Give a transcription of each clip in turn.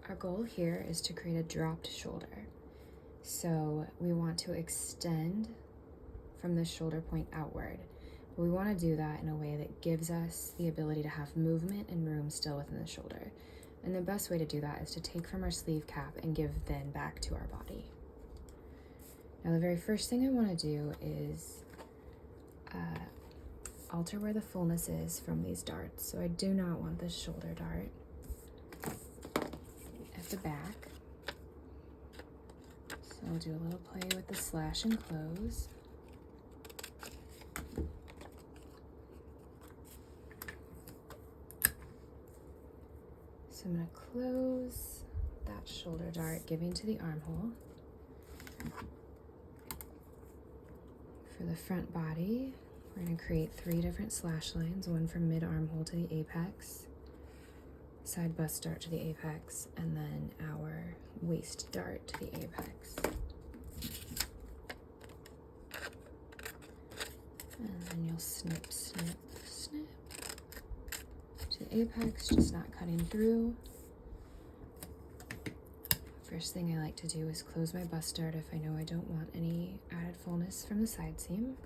our goal here is to create a dropped shoulder. So we want to extend from the shoulder point outward. But we want to do that in a way that gives us the ability to have movement and room still within the shoulder. And the best way to do that is to take from our sleeve cap and give then back to our body. Now the very first thing I want to do is alter where the fullness is from these darts. So I do not want this shoulder dart at the back. So I'll do a little play with the slash and close. So I'm going to close that shoulder dart, giving to the armhole. For the front body, we're going to create 3 different slash lines, one from mid-armhole to the apex, side bust dart to the apex, and then our waist dart to the apex. And then you'll snip, snip, snip to the apex, just not cutting through. First thing I like to do is close my bust dart if I know I don't want any added fullness from the side seam.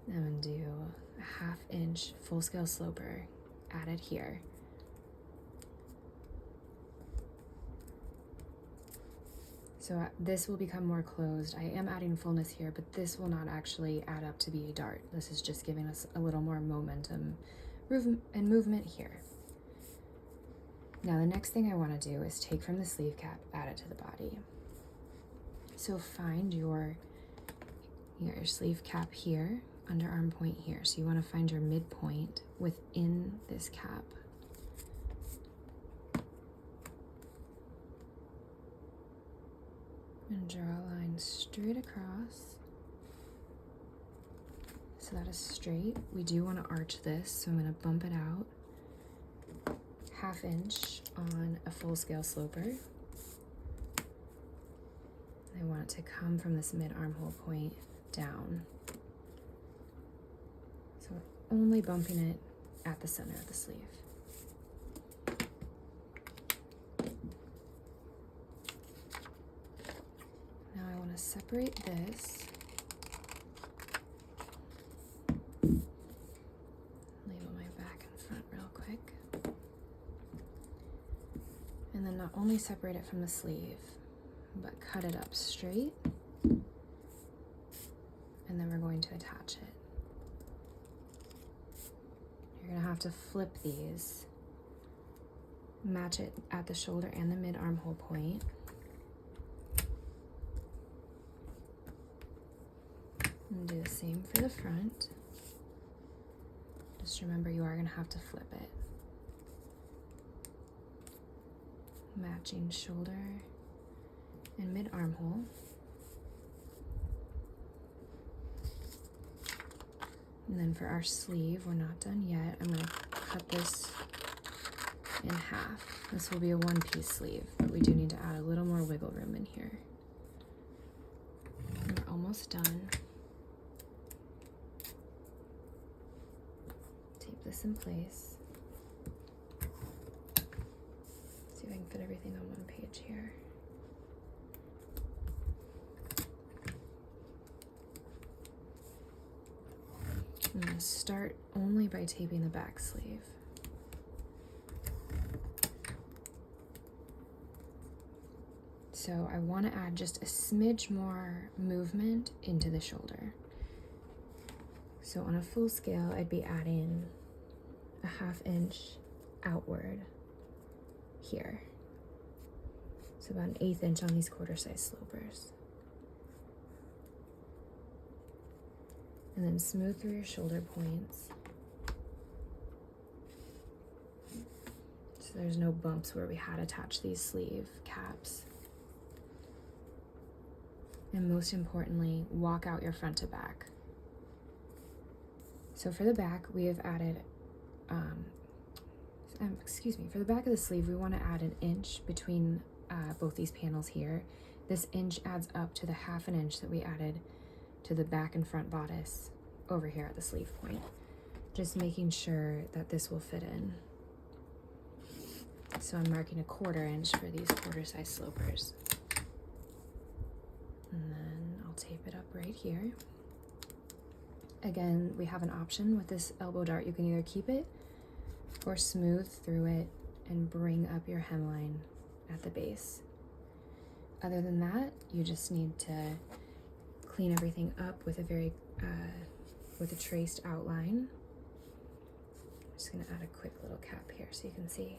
I'm going to do a 1/2 inch full scale sloper added here. So this will become more closed. I am adding fullness here, but this will not actually add up to be a dart. This is just giving us a little more momentum and movement here. Now the next thing I want to do is take from the sleeve cap, add it to the body. So find your sleeve cap here, underarm point here. So you want to find your midpoint within this cap. And draw a line straight across. So that is straight. We do want to arch this, so I'm going to bump it out 1/2 inch on a full scale sloper. I want it to come from this mid armhole point down. So we're only bumping it at the center of the sleeve. Now I want to separate this. Label my back and front real quick. And then not only separate it from the sleeve, but cut it up straight. And then we're going to attach it. You're going to have to flip these, match it at the shoulder and the mid armhole point. And do the same for the front. Just remember you are going to have to flip it. Matching shoulder and mid armhole. And then for our sleeve, we're not done yet. I'm going to cut this in half. This will be a one-piece sleeve, but we do need to add a little more wiggle room in here. And we're almost done. Tape this in place. See if I can fit everything on one page here. I'm going to start only by taping the back sleeve. So I want to add just a smidge more movement into the shoulder. So on a full scale, I'd be adding a 1/2 inch outward here. So about an 1/8 inch on these quarter size slopers. And then smooth through your shoulder points. So there's no bumps where we had attached these sleeve caps. And most importantly, walk out your front to back. So for the back, we have added, for the back of the sleeve, we want to add 1 inch between both these panels here. This inch adds up to the 1/2 inch that we added to the back and front bodice over here at the sleeve point. Just making sure that this will fit in. So I'm marking 1/4 inch for these 1/4 size slopers. And then I'll tape it up right here. Again, we have an option with this elbow dart. You can either keep it or smooth through it and bring up your hemline at the base. Other than that, you just need to clean everything up with with a traced outline. I'm just gonna add a quick little cap here so you can see.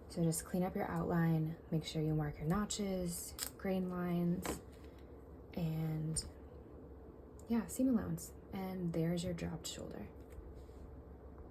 So just clean up your outline, make sure you mark your notches, grain lines, and yeah, seam allowance. And there's your dropped shoulder.